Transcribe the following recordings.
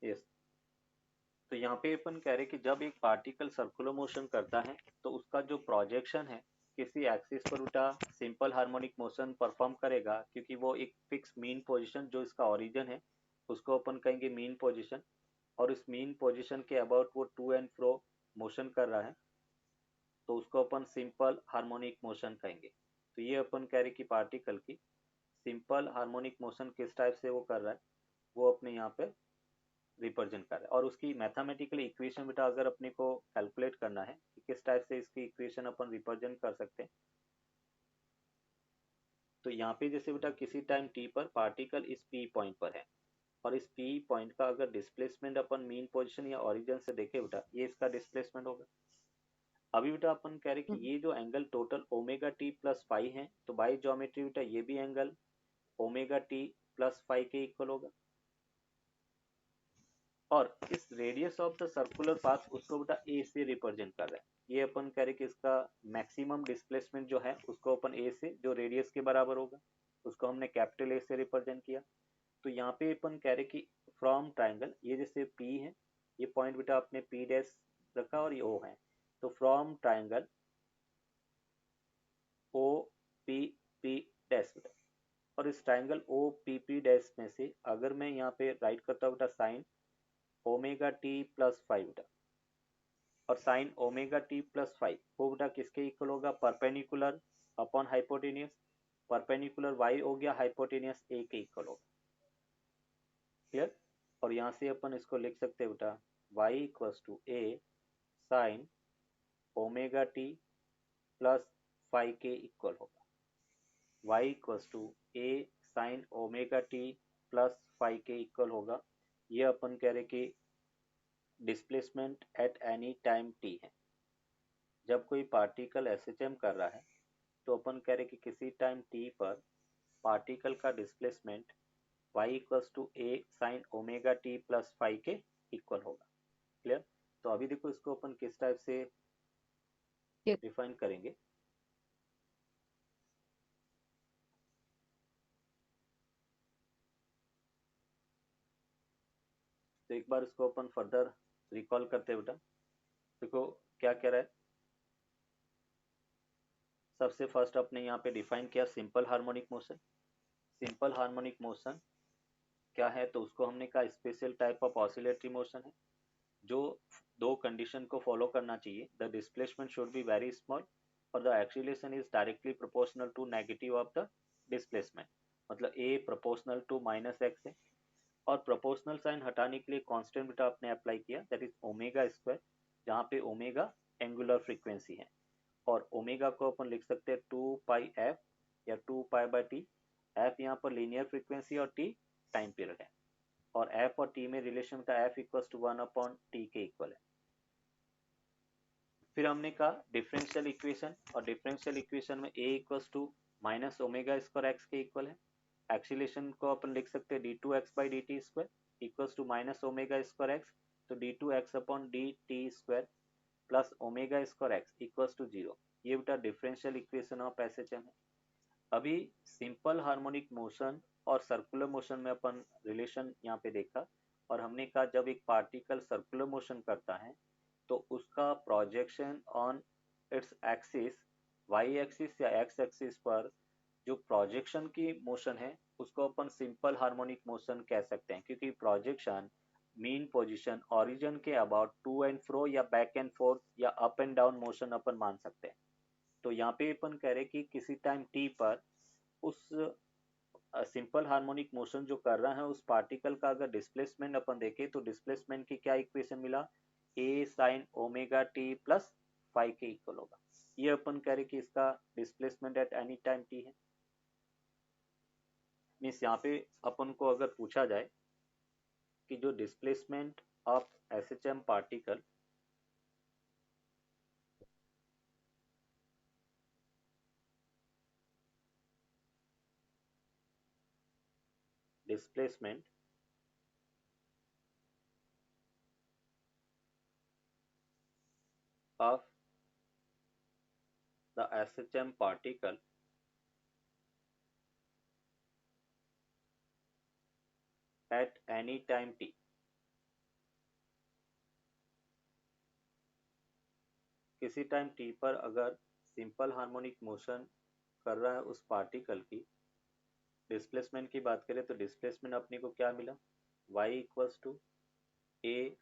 Yes. तो यहाँ पे अपन कह रहे कि जब एक पार्टिकल सर्कुलर मोशन करता है तो उसका जो प्रोजेक्शन है किसी एक्सिस पर उल्टा सिंपल हार्मोनिक मोशन परफॉर्म करेगा, क्योंकि वो एक फिक्स मीन पोजीशन जो इसका ओरिजिन है उसको अपन कहेंगे मीन पोजीशन, और इस मीन पोजीशन के अबाउट वो टू एंड फ्रो मोशन कर रहा है तो उसको अपन सिंपल हार्मोनिक मोशन कहेंगे। तो ये अपन कह रहे कि पार्टिकल की सिंपल हार्मोनिक मोशन किस टाइप से वो कर रहा है वो अपने यहाँ पे रिप्रेजेंट कर रहा है। और उसकी मैथमेटिकली इक्वेशन बेटा अगर अपने को कैलकुलेट करना है कि किस टाइप से इसकी इक्वेशन अपन रिप्रेजेंट कर सकते हैं, तो यहाँ पे जैसे बेटा किसी टाइम टी पर पार्टिकल इस पी पॉइंट पर है और इस पी पॉइंट का अगर डिस्प्लेसमेंट अपन मीन पोजिशन या ओरिजिन से देखे बेटा ये इसका डिस्प्लेसमेंट होगा। अभी बेटा अपन कह रहे कि हम्म, ये जो angle total omega t plus five है तो बाई ज्योमेट्री बेटा ये भी angle omega t plus five के इक्वल होगा। और इस radius of the circular path उसको बेटा ए से रिप्रेजेंट कर रहे हैं। ये अपन कह रहे कि इसका मैक्सिमम डिस्प्लेसमेंट जो है उसको अपन ए से जो रेडियस के बराबर होगा उसको हमने कैपिटल ए से रिप्रेजेंट किया। तो यहाँ पे अपन कह रहे कि फ्रॉम ट्राइंगल ये जैसे पी है, ये पॉइंट बेटा आपने पी डैश रखा और ये ओ है, तो from triangle O P P dash बेटा, और इस triangle O P P dash में से अगर मैं यहाँ पे राइट करता हूँ बेटा sine omega t plus five बेटा, और sine omega t plus five वो बेटा किसके इक्वल होगा perpendicular upon hypotenuse, perpendicular y हो गया हाइपोटेनियस ए के इक्वल होगा। क्लियर। और यहाँ से अपन इसको लिख सकते हैं बेटा y equals to a sine omega t plus five के इक्वल होगा, y equals to a sine omega t plus five के इक्वल होगा। ये अपन कह रहे कि displacement at any time t है। जब कोई पार्टिकल एसएचएम कर रहा है तो अपन कह रहे कि किसी टाइम टी पर पार्टिकल का displacement y equals to a sine omega t plus five के इक्वल होगा। क्लियर। तो अभी देखो इसको अपन किस टाइप से ये डिफाइन करेंगे। तो एक बार इसको अपन फर्दर रिकॉल करते हैं बेटा। देखो क्या कह रहा है, सबसे फर्स्ट अपने यहाँ पे डिफाइन किया simple harmonic motion. Simple harmonic motion क्या है तो उसको हमने कहा special type of oscillatory motion है जो दो कंडीशन को फॉलो करना चाहिए, the displacement should be very small और the acceleration is directly proportional to negative of the displacement, मतलब a proportional to minus x है। और प्रोपोर्शनल साइन हटाने के लिए कांस्टेंट बेटा आपने अप्लाई किया दैट इज ओमेगा स्क्वायर, जहाँ पे ओमेगा एंगुलर फ्रीक्वेंसी है और ओमेगा को अपन लिख सकते हैं टू पाई एफ या two pi by t. F यहाँ पर लीनियर फ्रीक्वेंसी और टी टाइम पीरियड है, और एफ और टी में रिलेशन का f equal to one upon t के इक्वल है। फिर हमने कहा डिफरेंशियल इक्वेशन, और डिफरेंशियल इक्वेशन में a equal to minus omega square x के इक्वल है। एक्सीलेशन को अपन लिख सकते हैं d two x by d t square equal to minus omega square x, तो d two x upon d t square plus omega square x equal to zero. ये बेटा डिफरेंशियल इक्वेशन ऑफ एसएचएम है। अभी simple harmonic motion और circular motion में अपन relation यहाँ पे देखा, और हमने कहा जब एक पार्टिकल सर्कुलर मोशन करता है तो उसका projection on its axis y axis या एक्स एक्सिस पर जो प्रोजेक्शन की मोशन है उसको अपन सिंपल हार्मोनिक मोशन कह सकते हैं, क्योंकि प्रोजेक्शन मीन पोजीशन ओरिजिन के अबाउट टू एंड फ्रो या बैक एंड फोर्थ या अप एंड डाउन मोशन अपन मान सकते हैं। तो यहाँ पे अपन कह रहे कि किसी टाइम टी पर उस सिंपल हार्मोनिक मोशन जो कर रहा है उस पार्टिकल का अगर डिस्प्लेसमेंट अपन देखें तो डिस्प्लेसमेंट की क्या इक्वेशन मिला, a sine omega t plus five के इक्वल होगा। ये अपन कह रहे कि इसका displacement at any time t है। मीन्स यहाँ पे अपन को अगर पूछा जाए कि जो displacement of SHM particle displacement of the SHM particle at any time t, किसी टाइम t पर अगर सिंपल हार्मोनिक मोशन कर रहा है उस पार्टिकल की डिस्प्लेसमेंट की बात करें तो डिस्प्लेसमेंट अपने को क्या मिला, y equals to a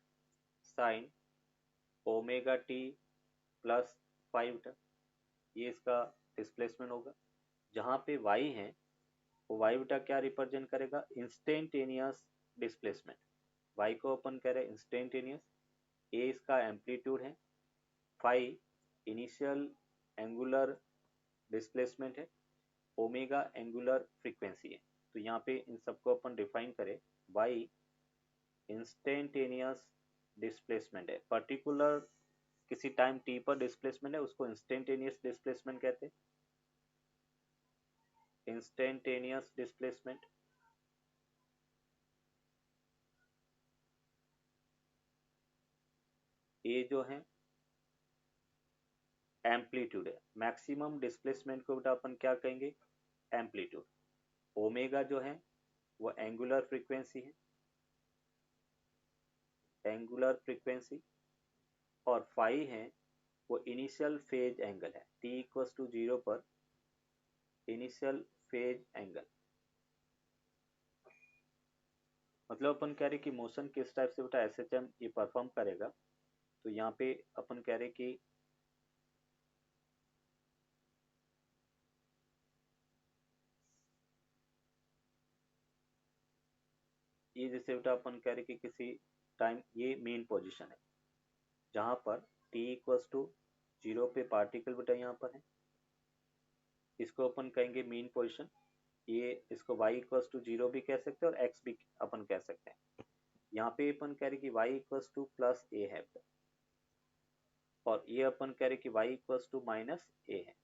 sine omega t plus 5 ये इसका डिस्प्लेसमेंट होगा। जहाँ पे y है वो y बेटा क्या रिप्रेजेंट करेगा, इंस्टेंटेनियस डिस्प्लेसमेंट। y को अपन कह रहे हैं इंस्टेंटेनियस, a इसका एम्पलीट्यूड है, फाई इनिशियल एंगुलर डिस्प्लेसमेंट है, ओमेगा एंगुलर फ्रीक्वेंसी है। तो यहाँ पे इन सबको अपन डिफाइन करें, y इंस्टेंटेनियस डिस्प्लेसमेंट है, पर्टिकुलर किसी टाइम t पर डिस्प्लेसमेंट है उसको इंस्टेंटेनियस डिस्प्लेसमेंट कहते हैं, इंस्टेंटेनियस डिस्प्लेसमेंट। ये जो है एम्पलीट्यूड है, मैक्सिमम डिस्प्लेसमेंट को बेटा अपन क्या कहेंगे, एम्पलीट्यूड। ओमेगा जो है वो एंगुलर फ्रीक्वेंसी है, एंगुलर फ्रीक्वेंसी, और फाई है वो इनिशियल फेज एंगल है, t इक्वल्स टू 0 पर इनिशियल फेज एंगल। मतलब अपन कह रहे कि मोशन किस टाइप से बेटा एसएचएम ये परफॉर्म करेगा। तो यहाँ पे अपन कह रहे कि ये जैसे बेटा अपन कह रहे कि किसी टाइम ये मेन पोजीशन है जहां पर t इक्वल्स टू 0 पे पार्टिकल बेटा यहाँ पर है, इसको अपन कहेंगे मेन पोजीशन। ये इसको y इक्वल्स टू 0 भी कह सकते हैं और x भी अपन कह सकते हैं। यहाँ पे अपन कह रहे कि y इक्वल्स टू प्लस ए है और ये अपन कह रहे कि y equals to minus a है।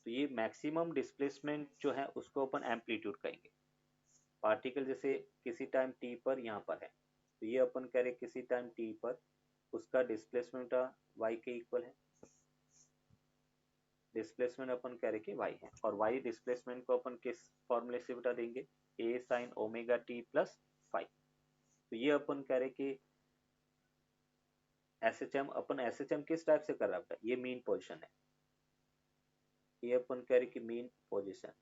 तो ये मैक्सिमम डिस्प्लेसमेंट जो है उसको अपन एम्पलीट्यूड कहेंगे। पार्टिकल जैसे किसी टाइम t पर यहाँ पर है तो ये अपन कह रहे किसी टाइम t पर उसका डिस्प्लेसमेंट y के इक्वल है, डिस्प्लेसमेंट अपन कह रहे कि y है, और y डिस्प्लेसमेंट को अपन किस फॉर्मूले से बता देंगे, a sine omega t plus 5। तो ये अपन कह रहे कि एसएचएम अपन एसएचएम किस टाइप से कर रहा है, ये मीन पोजीशन है, ये अपन कह रहे कि मीन पोजीशन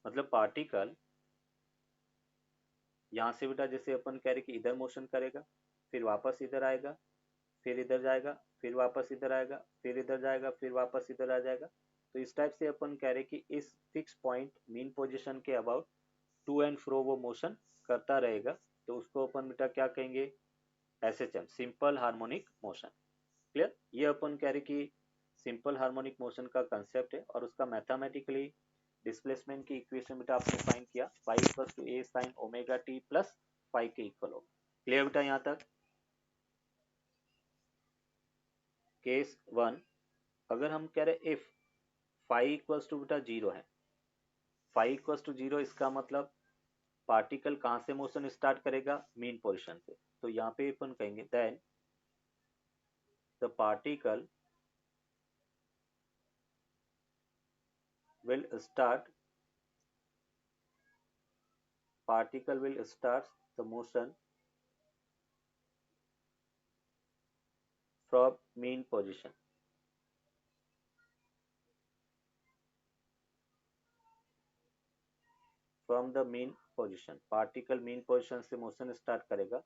मतलब पार्टिकल यहाँ से बेटा जैसे अपन कह रहे कि इधर मोशन करेगा, फिर वापस इधर आएगा, फिर इधर जाएगा, फिर वापस इधर आएगा, फिर इधर जाएगा, फिर वापस इधर आ जाएगा। तो इस टाइप से अपन कह रहे कि इस फिक्स पॉइंट मीन पोजीशन के अबाउट टू एंड फ्रो वो मोशन करता रहेगा। तो उसको अपन बेटा क्या कहेंगे, SHM, simple harmonic motion. Clear, ये अपन कह रहे कि सिंपल हार्मोनिक मोशन का कंसेप्ट है और उसका मैथमेटिकली डिस्प्लेसमेंट की इक्वेशन बेटा आपने फाइंड किया, y equal to a sine omega t plus 5 के इक्वल होगा। क्लियर बेटा यहाँ तक। केस 1, अगर हम कह रहे इफ फाई इक्वल्स टू बेटा 0 है, फाई इक्वल्स टू 0 इसका मतलब पार्टिकल कहाँ से मोशन स्टार्ट करेगा, मीन पोजीशन से। तो यहाँ पे अपन कहेंगे then the particle will start the motion from mean position, from the mean position. Particle mean position से मोशन स्टार्ट करेगा,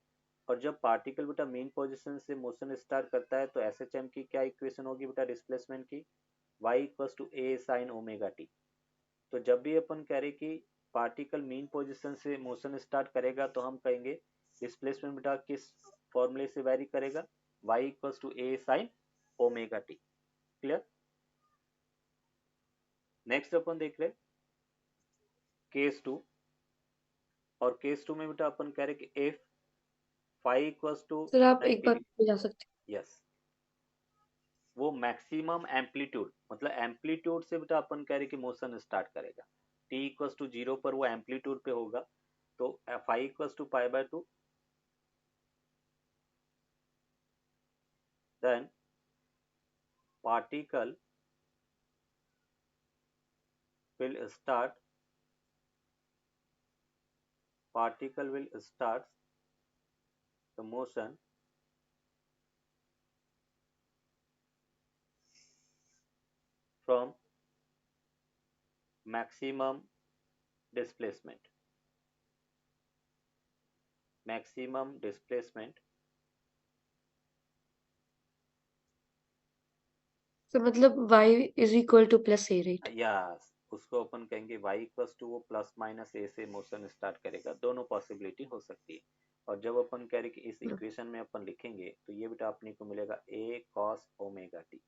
और जब पार्टिकल बेटा मीन पोजीशन से मोशन स्टार्ट करता है तो एसएचएम की क्या इक्वेशन होगी बेटा डिस्प्लेसमेंट की, y equals to a sine omega t. तो जब भी अपन कह रहे कि पार्टिकल मीन पोजीशन से मोशन स्टार्ट करेगा तो हम कहेंगे डिस्प्लेसमेंट बेटा किस फॉर्मूले से वेरी करेगा, y equals to a sine omega t. Clear. Next अपन देख रहे केस 2, और केस 2 में बेटा अपन कह रहे कि if phi equals to sir आप 90 एक बार डिग्री, जा सकते यस, वो मैक्सिमम एम्पलीट्यूड मतलब एम्पलीट्यूड से बेटा अपन कह रहे कि मोशन स्टार्ट करेगा, t इक्वल्स टू 0 पर वो एम्पलीट्यूड पे होगा। तो phi equals to pi by 2, then particle will start particle will start the motion from maximum displacement, maximum displacement तो मतलब y is equal to plus a, right? या उसको अपन कहेंगे y इक्वल्स टू वो प्लस माइनस ए से motion start करेगा, दोनों possibility हो सकती है। और जब अपन कह रहे कि इस No. इक्वेशन में अपन लिखेंगे तो ये बेटा अपने को मिलेगा a cos ओमेगा टी।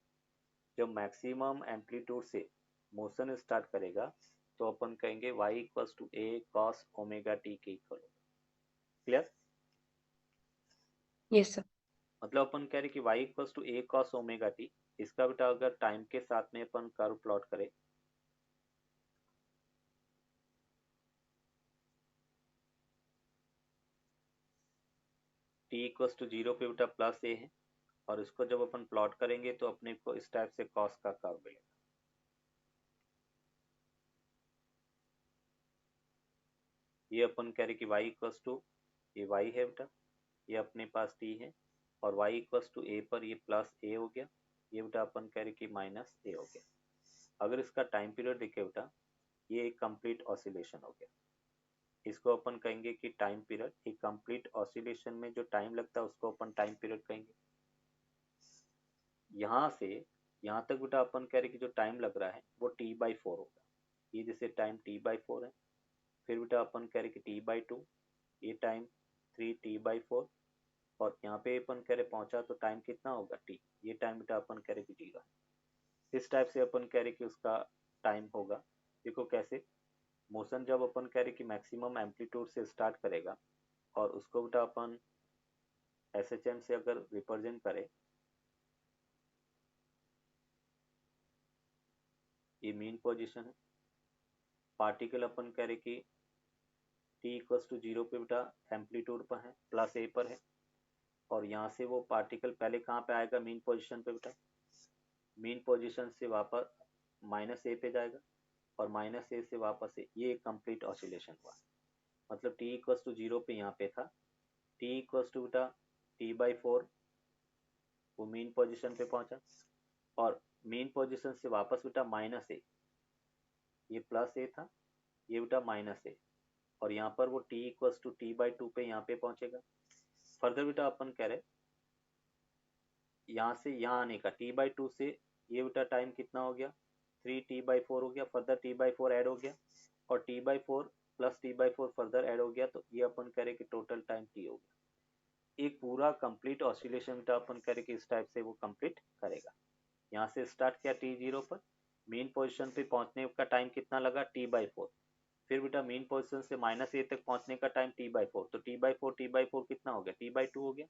जब मैक्सिमम एम्पलीट्यूड से मोशन स्टार्ट करेगा तो अपन कहेंगे y equals to a cos omega t के इक्वल होगा। क्लियर? Yes, sir. मतलब अपन कह रहे कि y equals to a cos omega t, इसका बेटा अगर टाइम के साथ में अपन कर्व प्लॉट करें t इक्वल्स टू 0 पे बेटा प्लस ए है, और इसको जब अपन प्लॉट करेंगे तो अपने को इस टाइप से कॉस का कर्व मिलेगा। ये अपन कह रहे कि y इक्वल्स टू, ये y है बेटा, ये अपने पास t है, और y इक्वल्स टू a पर ये प्लस a हो गया, ये बेटा अपन कह रहे कि माइनस a हो गया। अगर इसका टाइम पीरियड देखे बेटा, ये एक कंप्लीट ऑसिलेशन हो गया। इसको अपन कहेंगे कि टाइम पीरियड, एक कंप्लीट ऑसिलेशन में जो टाइम लगता है उसको अपन टाइम पीरियड कहेंगे। यहाँ से यहाँ तक बेटा अपन कह रहे कि जो टाइम लग रहा है वो t/4 होगा। ये जैसे टाइम t/4 है, फिर बेटा अपन कह रहे कि t/2, ये टाइम 3t/4, और यहाँ पे अपन कह रहे पहुंचा तो टाइम कितना होगा t, ये टाइम बेटा अपन कह रहे कि 0 है। इस टाइप से अपन कह रहे कि उसका टाइम होगा। देखो कैसे, मोशन जब अपन कह रहे कि मैक्सिमम एम्पलीट्यूड से स्टार्ट करेगा और उसको बेटा अपन SHM से अगर रिप्रेजेंट करें, ये मीन पोजीशन है, पार्टिकल अपन कह रहे कि t इक्वल्स टू 0 पे बेटा एम्पलीट्यूड पर है, प्लस a पर है, और यहाँ से वो पार्टिकल पहले कहाँ पे आएगा, मीन पोजीशन पे बेटा, मीन पोजीशन से वापस माइनस ए पे जाएगा, और माइनस ए से वापस ए, ये एक कंप्लीट ऑसिलेशन हुआ। मतलब t इक्वल्स टू 0 पे यहाँ पे था, t इक्वल्स टू बेटा t/4, वो मीन पोजीशन पे पहुंचा, और मीन पोजीशन से वापस बेटा माइनस ए, ये प्लस ए था, ये बेटा माइनस ए, और यहाँ पर वो t इक्वल्स टू t/2 पे यहाँ पे पहुंचेगा। फर्दर बेटा अपन कह रहे यहाँ से यहाँ आने का t/2 से ये बेटा टाइम कितना हो गया, 3t/4 हो गया, फर्दर t/4 ऐड हो गया, और t/4 plus t/4 further add हो गया, तो ये अपन कह रहे कि टोटल टाइम t हो गया। एक पूरा कंप्लीट ऑसिलेशन बेटा अपन कह रहे कि इस टाइप से वो कंप्लीट करेगा। यहाँ से स्टार्ट किया t0 पर, मेन पोजीशन पे पहुंचने का टाइम कितना लगा, t/4, फिर बेटा मेन पोजीशन से माइनस ए तक पहुंचने का टाइम t/4, तो t/4 कितना हो गया, t/2 हो गया।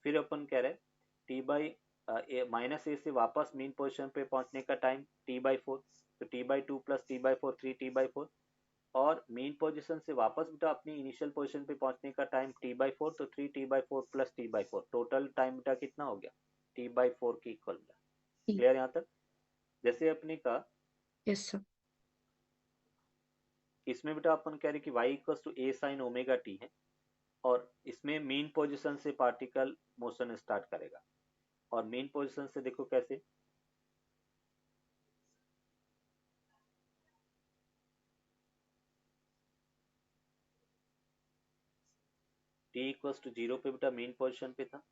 फिर अपन कह रहे माइनस ए से वापस मेन पोजीशन पे पहुंचने का टाइम t/4, तो t/2 प्लस t/4 3t/4, और मेन पोजीशन से वापस बेटा अपनी इनिशियल पोजीशन पे पहुंचने का टाइम t/4, तो 3t/4 plus t/4, total time बेटा कितना हो गया, t/4 के इक्वल। E. क्लियर यहाँ तक? जैसे अपने का Yes, sir. इसमें बेटा अपन कह रहे कि y equals to a sine omega t है, और इसमें मेन पोजीशन से पार्टिकल मोशन स्टार्ट करेगा, और मेन पोजीशन से देखो कैसे, t इक्वल्स टू 0 पे बेटा मेन पोजीशन पे था,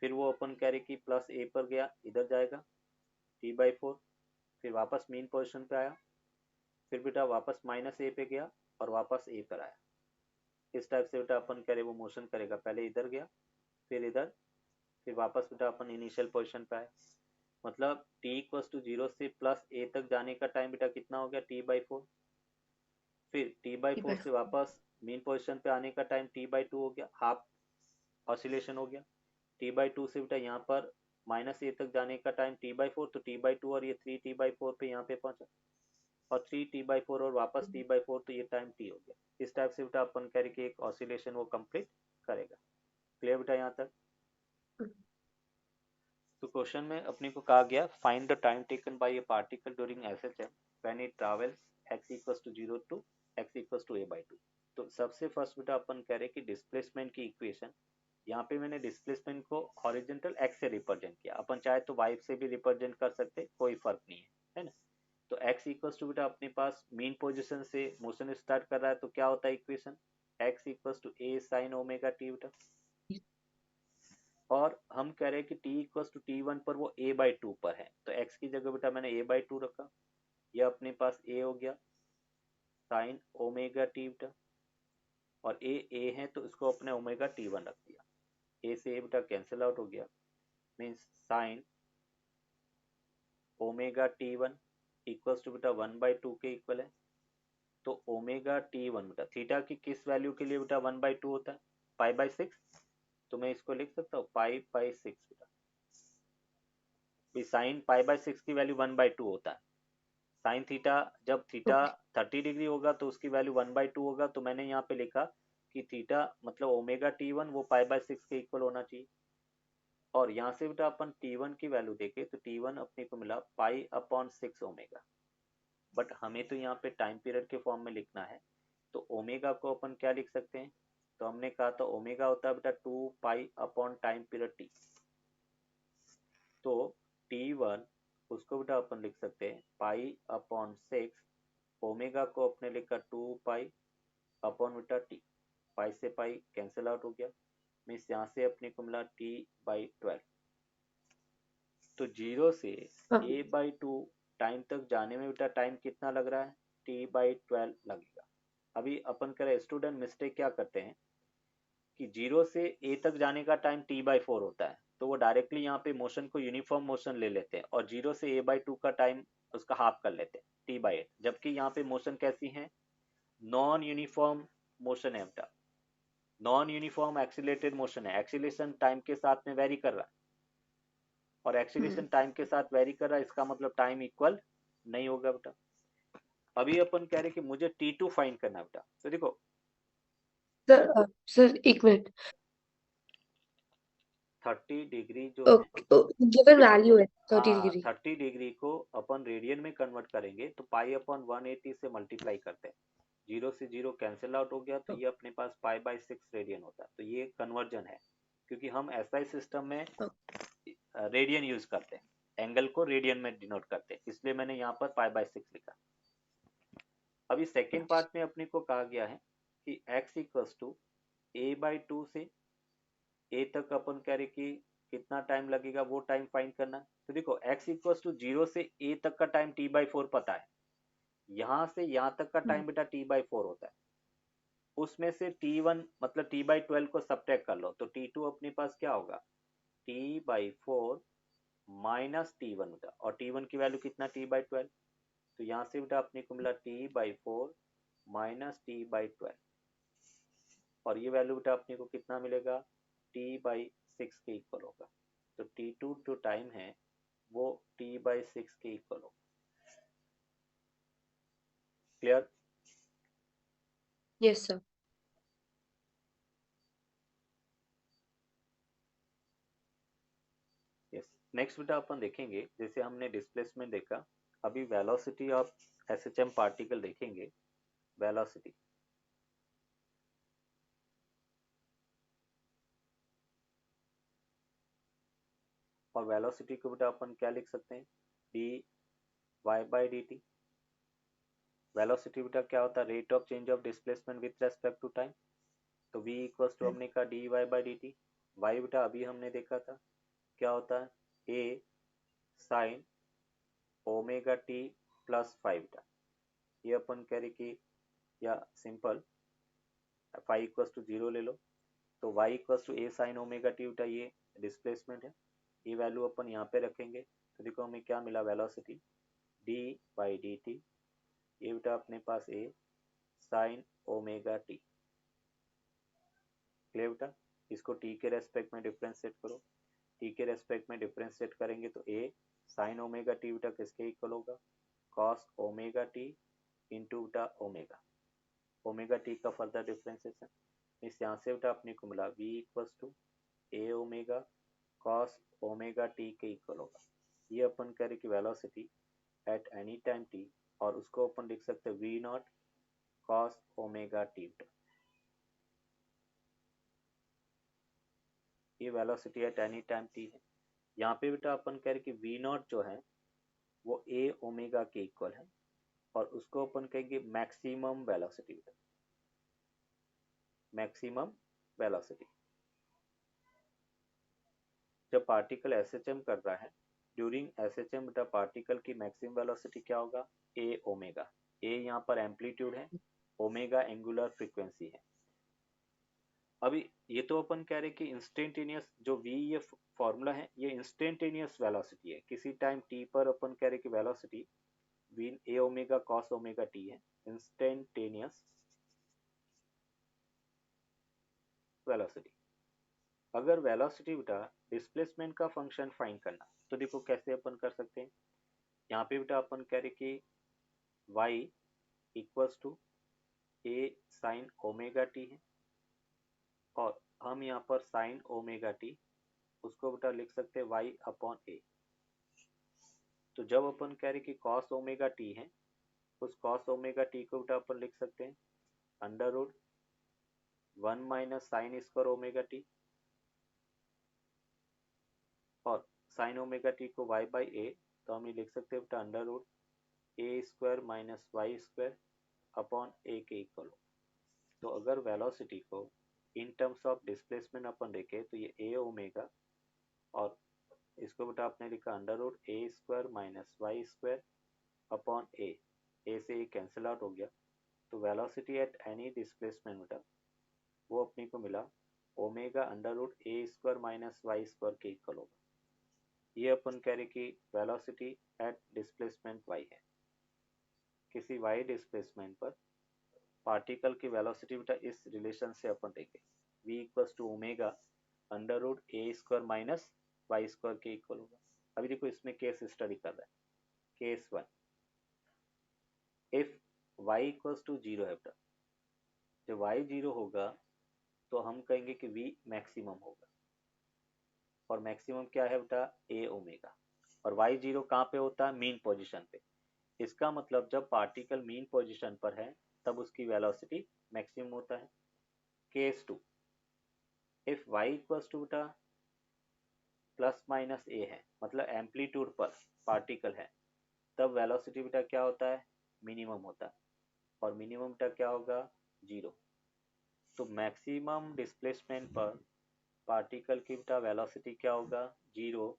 फिर वो अपन कह रहे कि प्लस a पर गया, इधर जाएगा t/4, फिर वापस मेन पोजीशन पे आया, फिर बेटा वापस माइनस a पे गया, और वापस a पर आया। इस टाइप से बेटा अपन कह रहे वो मोशन करेगा, पहले इधर गया, फिर इधर, फिर वापस बेटा अपन इनिशियल पोजीशन पे आए। मतलब t इक्वल्स टू 0 से प्लस a तक जाने का टाइम बेटा कितना हो गया, t/4, फिर E t/4 by से वापस मेन पोजीशन पे आने का टाइम t/2 हो गया, हाफ ऑसिलेशन हो गया। t/2 से बेटा यहाँ पर माइनस ए तक जाने का टाइम t/4, तो t/2 और ये 3t/4 पे यहाँ पे पहुंचा, और 3t/4 और वापस t/4, तो ये टाइम t हो गया। इस टाइप से बेटा अपन कह रहे कि एक ऑसिलेशन वो कंप्लीट करेगा। क्लियर बेटा यहाँ तक? तो क्वेश्चन में अपने को कहा गया find the time taken by a particle during SHM when it travels x equals to 0 to x equals to a/2। तो सबसे फर्स्ट बेटा अपन कह रहे कि डिस्प्लेसमेंट की इक्वेशन यहाँ पे मैंने डिस्प्लेसमेंट को हॉरिजेंटल एक्स से रिप्रेजेंट किया, अपन चाहे तो वाई से भी रिप्रेजेंट कर सकते, कोई फर्क नहीं है ना। तो x इक्वल्स टू बेटा अपने पास मीन पोजीशन से मोशन स्टार्ट कर रहा है, तो क्या होता है equation, x equals to a sin omega t बेटा। और हम कह रहे हैं कि t इक्वल्स टू t1 पर वो a/2 पर है, तो x की जगह बेटा मैंने a/2 रखा, ये अपने पास a हो गया sin ओमेगा t बेटा, और a है तो इसको अपने ओमेगा t1 रख दिया, a से a बेटा कैंसिल आउट हो गया, means sin omega t1 equals to बेटा 1/2 के इक्वल है। तो ओमेगा t1 बेटा थीटा की किस वैल्यू के लिए बेटा 1/2 होता है, π/6, तो मैं इसको लिख सकता हूँ π/6 बेटा, साइन π/6 की वैल्यू 1/2 होता है, साइन थीटा जब थीटा Okay. 30 डिग्री होगा तो उसकी वैल्यू 1/2 होगा, तो मैंने यहाँ पे लिखा कि थीटा मतलब ओमेगा t1 वो π/6 के इक्वल होना चाहिए। और यहाँ से बेटा अपन t1 की वैल्यू देखे तो t1 अपने को मिला π/6 ओमेगा, बट हमें तो यहाँ पे टाइम पीरियड के फॉर्म में लिखना है, तो ओमेगा को अपन क्या लिख सकते हैं, तो हमने कहा था ओमेगा होता है बेटा 2 पाई टाइम पीरियड टी, तो t1 उसको बेटा अपन लिख सकते हैं π/6, ओमेगा को अपने लिखा 2 पाई बेटा टी, पाई से पाई कैंसिल आउट हो गया, मीन्स यहाँ से अपने को मिला t/12, तो 0 से a/2 टाइम तक जाने में बेटा टाइम कितना लग रहा है, t/12 लगेगा। अभी अपन करें स्टूडेंट मिस्टेक क्या करते हैं कि 0 से a तक जाने का टाइम t/4 होता है, तो वो डायरेक्टली यहाँ पे मोशन को यूनिफॉर्म मोशन ले लेते हैं और 0 से a/2 का टाइम उसका हाफ कर लेते हैं t/8, जबकि यहाँ पे मोशन कैसी है, नॉन यूनिफॉर्म मोशन है बेटा, नॉन यूनिफॉर्म एक्सीलरेटेड मोशन है, एक्सीलरेशन टाइम के साथ में वेरी कर रहा है, और एक्सीलरेशन टाइम के साथ वेरी कर रहा है, इसका मतलब टाइम इक्वल नहीं होगा बेटा। अभी अपन कह रहे हैं कि मुझे t2 फाइंड करना है बेटा, तो देखो सर एक मिनट। 30 डिग्री जो है, गिवन वैल्यू है 30 डिग्री। 30 डिग्री को अपन रेडियन में कन्वर्ट करेंगे तो π/180 से मल्टीप्लाई करते हैं, 0 से 0 कैंसिल आउट हो गया, तो ये अपने पास π/6 रेडियन होता है, तो ये कन्वर्जन है, क्योंकि हम एसआई सिस्टम में रेडियन यूज करते हैं, एंगल को रेडियन में डिनोट करते हैं, इसलिए मैंने यहाँ पर π/6 लिखा। अभी सेकेंड पार्ट में अपने को कहा गया है कि x इक्वल्स टू a/2 से a तक अपन कह रहे कि कितना टाइम लगेगा वो टाइम फाइंड करना, तो देखो x इक्वल्स टू 0 से a तक का टाइम t/4 पता है, यहाँ से यहाँ तक का टाइम बेटा t/4 होता है, उसमें से t1 मतलब t/12 को सब्ट्रैक्ट कर लो, तो t2 अपने पास क्या होगा, t/4 माइनस t1 बेटा, और t1 की वैल्यू कितना t/12, तो यहाँ से बेटा अपने को मिला t/4 माइनस t/12, और ये वैल्यू बेटा अपने को कितना मिलेगा, t/6 के इक्वल होगा, तो t2 जो टाइम है वो t/6 के इक्वल होगा। Clear? Yes sir. Yes. Next बेटा अपन देखेंगे, जैसे हमने डिस्प्लेसमेंट देखा, अभी वेलोसिटी ऑफ एसएचएम पार्टिकल देखेंगे, वेलोसिटी। और वेलोसिटी को बेटा अपन क्या लिख सकते हैं, d y by d t. Velocity बेटा क्या होता है, rate of change of displacement with respect to time, तो v इक्वल्स टू हमने कहा d y by d t, y बेटा अभी हमने देखा था क्या होता है, a sine omega t plus 5 बेटा, ये अपन कह रहे कि या सिंपल फाइव इक्वल्स टू 0 ले लो, तो y equals to a sine omega t बेटा, ये डिस्प्लेसमेंट है, ये वैल्यू अपन यहाँ पे रखेंगे, तो देखो हमें क्या मिला, velocity D by d T, ये बेटा अपने पास a sine omega t. Clear बेटा, इसको t के रेस्पेक्ट में डिफरेंशिएट करो, t के रेस्पेक्ट में डिफरेंशिएट करेंगे तो a साइन ओमेगा टी बेटा किसके इक्वल होगा, कॉस ओमेगा टी इंटू बेटा ओमेगा, ओमेगा टी का फर्दर डिफरेंशिएशन, इस यहाँ से बेटा अपने को मिला v equals to a omega cos omega t के इक्वल होगा, ये अपन कह रहे कि velocity at any time t, और उसको अपन लिख सकते हैं v not cos omega t. ये velocity at any time t है। यहाँ पे बेटा अपन कह रहे कि वी नॉट जो है वो ए ओमेगा के इक्वल है, और उसको अपन कहेंगे मैक्सिमम वेलोसिटी, मैक्सिमम वेलोसिटी। जब पार्टिकल एसएचएम कर रहा है, ड्यूरिंग एसएचएम बेटा पार्टिकल की मैक्सिमम वेलोसिटी क्या होगा, ए ओमेगा। ए यहाँ पर एम्पलीट्यूड है, ओमेगा एंगुलर फ्रीक्वेंसी है। अभी ये तो अपन कह रहे कि इंस्टेंटेनियस जो वी ये फॉर्मूला है ये इंस्टेंटेनियस वेलोसिटी है, किसी टाइम टी पर अपन कह रहे कि velocity V A omega cos omega t है, इंस्टेंटेनियस वेलोसिटी। अगर वेलोसिटी बेटा डिस्प्लेसमेंट का फंक्शन फाइंड करना, तो देखो कैसे अपन कर सकते हैं। यहाँ पे बेटा अपन कह रहे कि y equals to a sine omega t है, और हम यहाँ पर साइन ओमेगा टी उसको बेटा लिख सकते हैं y अपॉन ए। तो जब अपन कह रहे कि कॉस ओमेगा टी है, उस कॉस ओमेगा टी को बेटा अपन लिख सकते हैं under root 1 - sine square omega t, और साइन ओमेगा टी को y बाई ए, तो हम ये लिख सकते हैं बेटा under root a square minus y square upon a के इक्वल हो। तो अगर वेलोसिटी को इन टर्म्स ऑफ डिस्प्लेसमेंट अपन देखें तो ये ए ओमेगा, और इसको बेटा आपने लिखा under root a square minus y square upon a से ए कैंसिल आउट हो गया। तो वेलोसिटी एट एनी डिस्प्लेसमेंट बेटा वो अपने को मिला omega under root a square minus y square के इक्वल होगा। ये अपन कह रहे कि वेलोसिटी एट डिस्प्लेसमेंट वाई है। किसी वाई डिस्प्लेसमेंट पर पार्टिकल की वेलोसिटी बेटा इस रिलेशन से अपन देंगे v equals to omega under root a square minus y square के इक्वल होगा। अभी देखो इसमें केस स्टडी कर रहा है, case 1, if y equals to 0 है बेटा, जब y 0 होगा तो हम कहेंगे कि v मैक्सिमम होगा, और मैक्सिमम क्या है बेटा a ओमेगा, और y 0 कहाँ पे होता है, मीन पोजिशन पे। इसका मतलब जब पार्टिकल मीन पोजिशन पर है तब उसकी वेलोसिटी मैक्सिमम होता है। Case 2, if y equals to बेटा प्लस माइनस ए है, मतलब एम्पलीट्यूड पर पार्टिकल है, तब वेलोसिटी बेटा क्या होता है, मिनिमम होता है, और मिनिमम बेटा क्या होगा, 0। तो मैक्सिमम डिस्प्लेसमेंट पर पार्टिकल की बेटा वेलोसिटी क्या होगा, 0,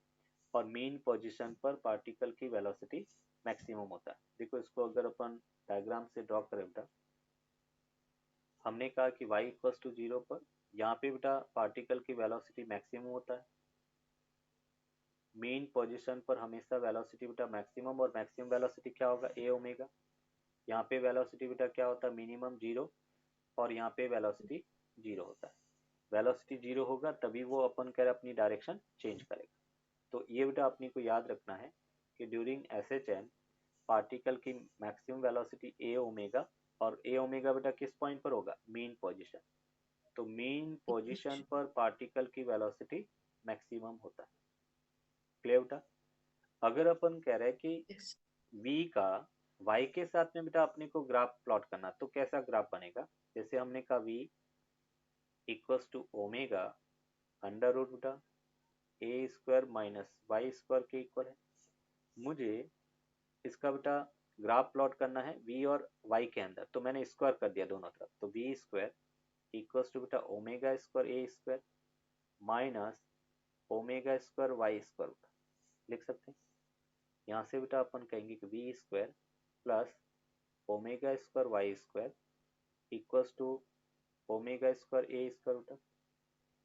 और मीन पोजीशन पर पार्टिकल की वेलोसिटी मैक्सिमम होता है। देखो इसको अगर अपन डायग्राम से ड्रॉ करें बेटा, हमने कहा कि y इक्वल्स टू 0 पर यहाँ पे बेटा पार्टिकल की वेलोसिटी मैक्सिमम होता है, मेन पोजीशन पर हमेशा वेलोसिटी बेटा मैक्सिमम, और मैक्सिमम वेलोसिटी क्या होगा, ए ओमेगा। यहाँ पे वेलोसिटी बेटा क्या होता है, मिनिमम 0, और यहाँ पे वेलोसिटी 0 होता है। वेलोसिटी 0 होगा तभी वो अपन कह रहे अपनी डायरेक्शन चेंज करेगा। तो ये बेटा अपने को याद रखना है कि ड्यूरिंग एसएचएम पार्टिकल की मैक्सिमम वेलोसिटी ए ओमेगा, और ए ओमेगा बेटा किस पॉइंट पर होगा, मेन पोजीशन। तो मेन पोजीशन पर पार्टिकल की वेलोसिटी मैक्सिमम होता है। क्लियर बेटा। अगर अपन कह रहे हैं कि Yes. v का y के साथ में बेटा अपने को ग्राफ प्लॉट करना, तो कैसा ग्राफ बनेगा, जैसे हमने कहा v equals to omega under root बेटा a square minus y square के इक्वल है। मुझे इसका बेटा ग्राफ प्लॉट करना है v और y के अंदर, तो मैंने स्क्वायर कर दिया दोनों तरफ, तो v स्क्वायर इक्वल्स टू बेटा omega square a square minus omega square y square लिख सकते हैं। यहाँ से बेटा अपन कहेंगे कि v square plus omega square y square equals to omega square a square बेटा।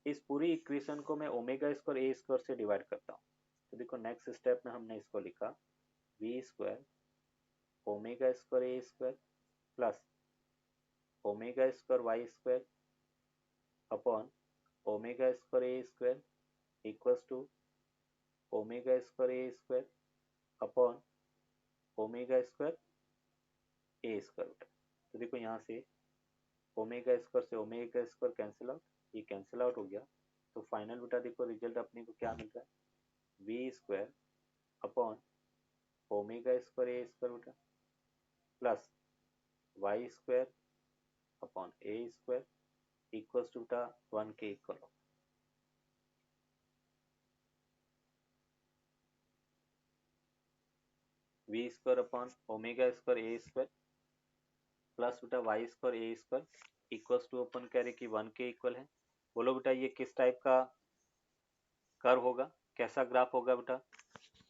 इस पूरी इक्वेशन को मैं ओमेगा स्क्वायर ए स्क्वायर से डिवाइड करता हूँ। तो देखो नेक्स्ट स्टेप में हमने इसको लिखा v square omega square a square plus omega square y square upon omega square a square equals to omega square a square upon omega square a square. तो देखो यहाँ से ओमेगा स्क्वायर से omega square cancel out, ये cancel out हो गया। तो final बेटा देखो रिजल्ट अपने को क्या मिल रहा है, v square upon omega square a square बेटा plus y square upon a square equals to बेटा 1 के इक्वल हो। V square upon omega square a square plus बेटा y square a square equals to अपन कह रहे कि 1 के इक्वल है। बोलो बेटा ये किस टाइप का कर्व होगा, कैसा ग्राफ होगा बेटा?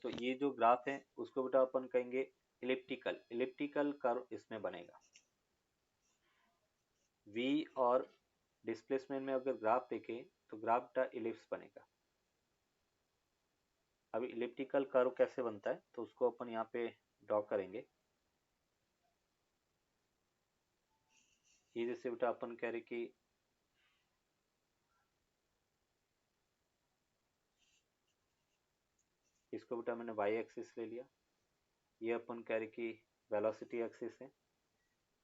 तो ये जो ग्राफ है उसको बेटा अपन कहेंगे इलिप्टिकल कर्व इसमें बनेगा। v और डिस्प्लेसमेंट में अगर ग्राफ देखें तो ग्राफ बेटा इलिप्स बनेगा। अभी इलिप्टिकल कर्व कैसे बनता है तो उसको अपन यहाँ पे ड्रॉ करेंगे। ये जैसे बेटा अपन कह रहे कि इसको बेटा मैंने y एक्सिस ले लिया, ये अपन कह रहे कि वेलोसिटी एक्सिस है,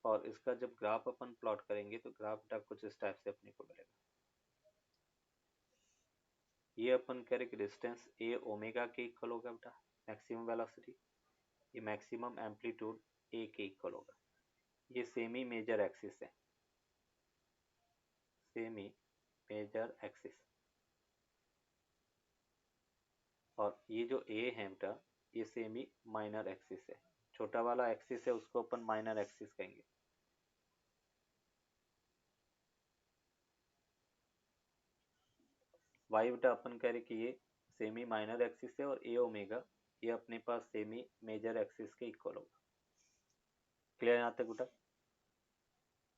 और इसका जब ग्राफ अपन प्लॉट करेंगे तो ग्राफ बेटा कुछ इस टाइप से अपने को मिलेगा। ये अपन कह रहे कि डिस्टेंस ए ओमेगा के इक्वल होगा बेटा मैक्सिमम वेलोसिटी, ये मैक्सिमम एम्पलीट्यूड ए के इक्वल होगा। ये सेमी मेजर एक्सिस है, सेमी मेजर एक्सिस, और ये जो ए है बेटा ये सेमी माइनर एक्सिस है। छोटा वाला एक्सिस है उसको अपन माइनर एक्सिस कहेंगे। वाई बेटा अपन कह रहे कि ये सेमी माइनर एक्सिस है, और ए ओमेगा ये अपने पास सेमी मेजर एक्सिस के इक्वल होगा। क्लियर यहाँ तक बेटा?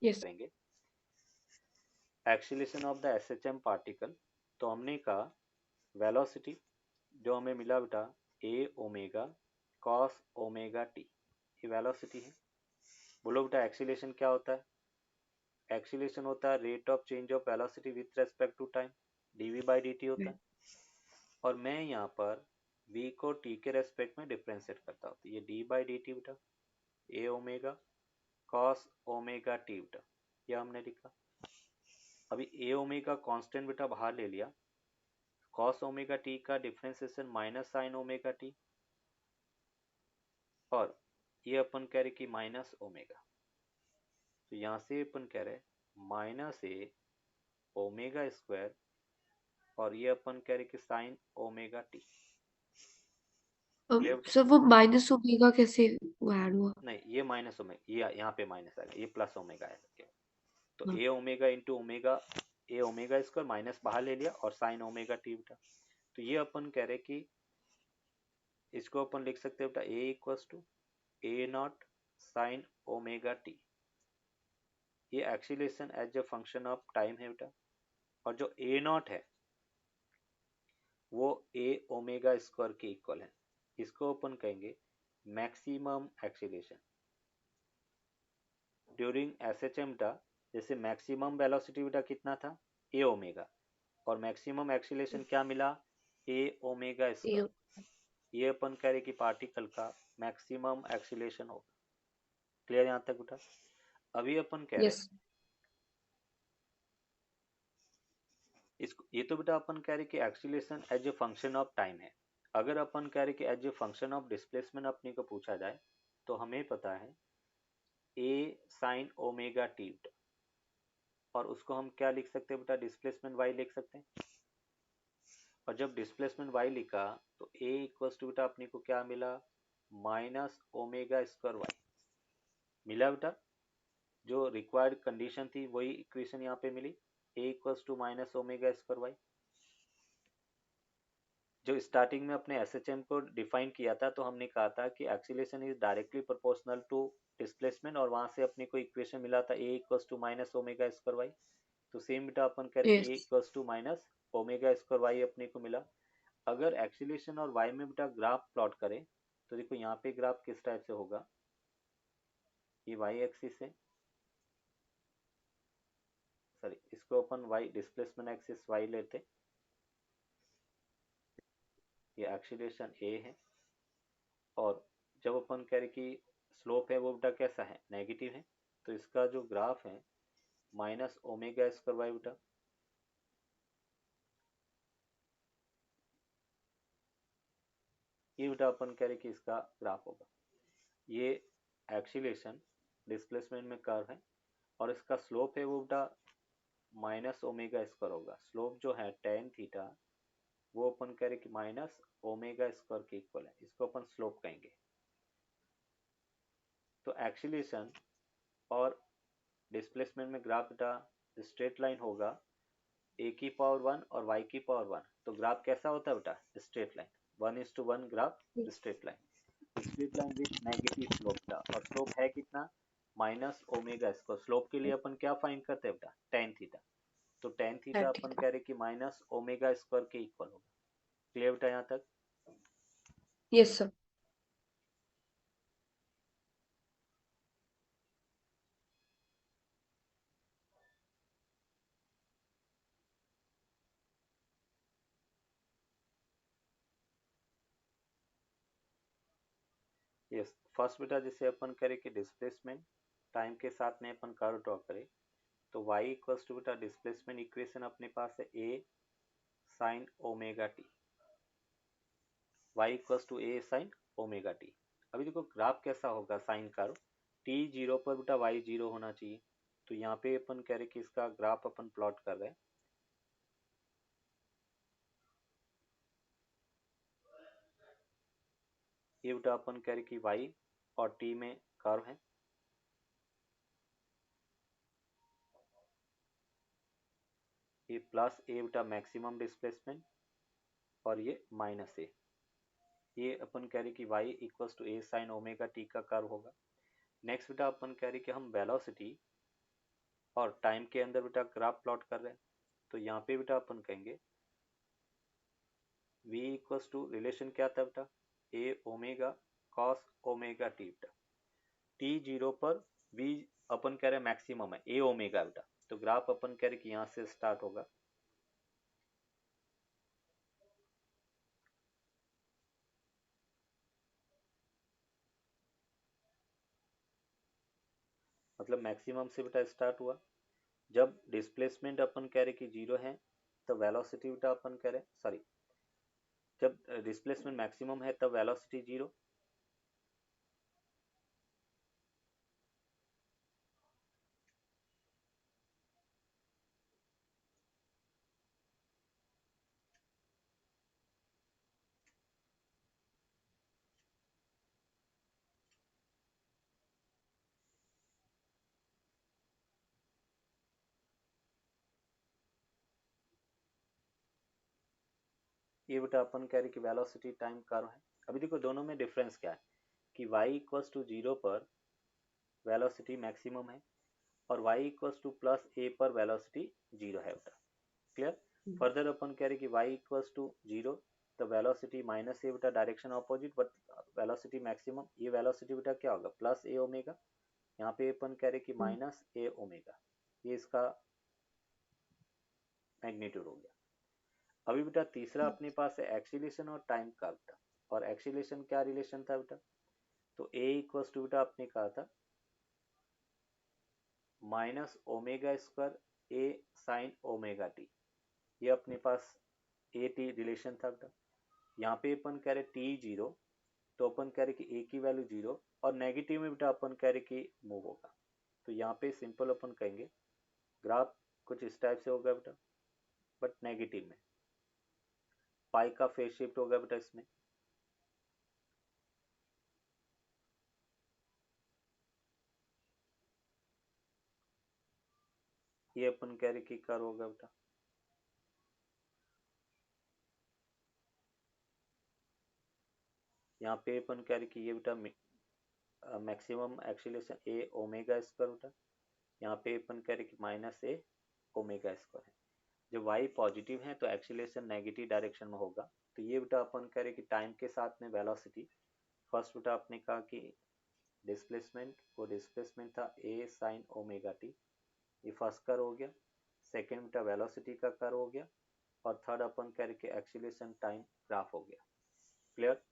Yes. करेंगे acceleration of the SHM particle. तो हमने कहा वेलोसिटी जो हमें मिला बेटा ए ओमेगा कॉस ओमेगा टी, ये वेलोसिटी है। बोलो बेटा एक्सीलरेशन क्या होता है? एक्सीलरेशन होता है rate of change of velocity with respect to time, d v by d t होता Right. है। और मैं यहाँ पर v को t के रेस्पेक्ट में डिफ्रेंशिएट करता हूँ, तो ये d बाई डी टी बेटा ए ओमेगा कॉस ओमेगा टी बेटा, ये हमने लिखा। अभी ए ओमेगा कांस्टेंट बेटा बाहर ले लिया, कॉस ओमेगा टी का differentiation minus sine omega t, और ये अपन कह रहे कि माइनस ओमेगा, तो यहाँ से अपन कह रहे माइनस ए ओमेगा स्क्वायर, और ये अपन कह रहे कि साइन ओमेगा टी। क्लियर बेटा? सर वो माइनस ओमेगा कैसे वो ऐड हुआ? नहीं ये माइनस ओमेगा, ये यहाँ पे माइनस आएगा, ये प्लस ओमेगा आएगा। तो हाँ, ए ओमेगा इंटू ओमेगा, ए ओमेगा स्क्वायर माइनस बाहर ले लिया और साइन ओमेगा टी बेटा। तो ये अपन कह रहे कि इसको अपन लिख सकते हैं बेटा a equals to a not sine omega t. ये acceleration as a function of time है बेटा, और जो ए नॉट है वो ए ओमेगा स्क्वायर के इक्वल है। इसको अपन कहेंगे मैक्सिमम एक्सीलरेशन ड्यूरिंग एसएचएम बेटा। जैसे मैक्सिमम वेलोसिटी बेटा कितना था ए ओमेगा, और मैक्सिमम एक्सीलरेशन क्या मिला ए ओमेगा ये स्क्वायर। ये अपन कह रहे कि पार्टिकल का मैक्सिमम एक्सीलरेशन होगा। क्लियर यहाँ तक बेटा? अभी अपन कह रहे यस। इसको, ये तो बेटा अपन कह रहे कि acceleration as a function of time है। अगर अपन कह रहे कि as a function of displacement अपने को पूछा जाए तो हमें पता है ए साइन ओमेगा टी, और उसको हम क्या लिख सकते हैं बेटा डिस्प्लेसमेंट वाई लिख सकते हैं। और जब डिस्प्लेसमेंट वाई लिखा तो ए इक्वल्स टू बेटा अपने को क्या मिला माइनस ओमेगा स्क्वायर वाई मिला बेटा। जो रिक्वायर्ड कंडीशन थी वही इक्वेशन यहाँ पे मिली, a equals to minus omega square y. जो स्टार्टिंग में अपने एसएचएम को डिफाइन किया था तो हमने कहा था कि acceleration is directly proportional to displacement, और वहां से अपने को इक्वेशन मिला था a equals to minus omega square y. तो सेम बेटा अपन कह रहे कि a yes. Equals to minus omega square y अपने को मिला। अगर एक्सीलरेशन और वाई में बेटा ग्राफ प्लॉट करें तो देखो यहाँ पे ग्राफ किस टाइप से होगा, ये वाई एक्सिस है, सॉरी इसको अपन वाई डिस्प्लेसमेंट एक्सिस वाई लेते, ये एक्सीलरेशन ए है, और जब अपन कह रहे कि स्लोप है वो बेटा कैसा है नेगेटिव है, तो इसका जो ग्राफ है माइनस ओमेगा स्क्वायर वाई बेटा। ये बेटा अपन कह रहे कि इसका ग्राफ होगा। ये एक्सीलरेशन डिस्प्लेसमेंट में कर्व है, और इसका स्लोप है वो बेटा माइनस ओमेगा स्क्वायर होगा। स्लोप जो है टेन थीटा वो अपन कह रहे कि माइनस ओमेगा स्क्वायर के इक्वल है, इसको अपन स्लोप कहेंगे। तो एक्सीलरेशन और डिस्प्लेसमेंट में ग्राफ बेटा स्ट्रेट लाइन होगा ए की पावर 1 और वाई की पावर 1, तो ग्राफ कैसा होता है बेटा? Straight line, 1:1 graph straight line, straight line with negative slope था, और स्लोप है कितना? Minus omega square. स्लोप के लिए अपन क्या फाइंड करते हैं बेटा? Tan theta. तो टेन थीटा tan अपन theta. कह रहे कि माइनस ओमेगा स्क्वायर के इक्वल होगा। क्लियर बेटा यहाँ तक? Yes, sir. यस, फर्स्ट बेटा जैसे अपन करें कि डिस्प्लेसमेंट टाइम के साथ में अपन कर्व ड्रॉ करें, तो y इक्वल्स टू बेटा डिस्प्लेसमेंट इक्वेशन अपने पास है a sine omega t, y equals to a sine omega t. अभी देखो ग्राफ कैसा होगा साइन कर्व, t जीरो पर बेटा y जीरो होना चाहिए, तो यहाँ पे अपन कह रहे कि इसका ग्राफ अपन प्लॉट कर रहे हैं। ये बेटा अपन कह रहे कि y और t में कर्व है, ये प्लस ए बेटा मैक्सिमम डिस्प्लेसमेंट और ये माइनस ए, ये अपन कह रहे कि y equals to a sine omega t का कर्व होगा। नेक्स्ट बेटा अपन कह रहे कि हम वेलोसिटी और टाइम के अंदर बेटा ग्राफ प्लॉट कर रहे हैं, तो यहाँ पे बेटा अपन कहेंगे v इक्वल्स टू रिलेशन क्या था बेटा? a omega cos omega t बेटा, t जीरो पर v अपन कह रहे हैं मैक्सिमम है a ओमेगा बेटा, तो ग्राफ अपन कह रहे कि यहाँ से स्टार्ट होगा, मतलब मैक्सिमम से बेटा स्टार्ट हुआ। जब डिस्प्लेसमेंट अपन कह रहे कि जीरो है, तो वेलोसिटी बेटा अपन कह रहे सॉरी, जब डिस्प्लेसमेंट मैक्सिमम है तब वेलोसिटी जीरो, ये बेटा अपन कह रहे कि वेलोसिटी टाइम कर्व है। अभी देखो दोनों में डिफरेंस क्या है कि y इक्वल्स टू जीरो पर वेलोसिटी मैक्सिमम है और y इक्वल्स टू प्लस ए पर वेलोसिटी जीरो है बेटा। क्लियर? फर्दर अपन कह रहे कि y इक्वल्स टू जीरो, तो वेलोसिटी माइनस ए बेटा direction opposite, but velocity maximum, ये वेलोसिटी बेटा क्या होगा? प्लस ए ओमेगा, यहाँ पे अपन कह रहे कि माइनस ए ओमेगा, ये इसका मैग्नीट्यूड हो गया। अभी बेटा तीसरा अपने पास है एक्सीलरेशन और टाइम का बेटा, और एक्सीलरेशन क्या रिलेशन था बेटा? तो a इक्वल्स टू बेटा आपने कहा था माइनस ओमेगा स्क्वायर ए साइन ओमेगा टी, ये अपने पास ए टी रिलेशन था बेटा। यहाँ पे अपन कह रहे टी जीरो, तो अपन कह रहे कि ए की वैल्यू जीरो, और नेगेटिव में बेटा अपन कह रहे कि मूव होगा, तो यहाँ पे सिंपल अपन कहेंगे ग्राफ कुछ इस टाइप से होगा बेटा, बट नेगेटिव में पाई का फेस शिफ्ट होगा बेटा इसमें। ये अपन कह रहे कि कर होगा बेटा, यहाँ पे अपन कह रहे कि ये बेटा मैक्सिमम एक्सीलरेशन ए ओमेगा स्क्वायर बेटा, यहाँ पे अपन कह रहे कि माइनस ए ओमेगा स्क्वायर है। जब y पॉजिटिव है तो एक्सीलरेशन नेगेटिव डायरेक्शन में होगा, तो ये बेटा अपन कह रहे कि टाइम के साथ में वेलोसिटी, फर्स्ट बेटा आपने कहा कि डिस्प्लेसमेंट, वो डिस्प्लेसमेंट था a साइन ओमेगा टी, ये फर्स्ट कर हो गया। सेकेंड बेटा वेलोसिटी का कर हो गया, और थर्ड अपन कह रहे कि एक्सीलरेशन टाइम ग्राफ हो गया। क्लियर?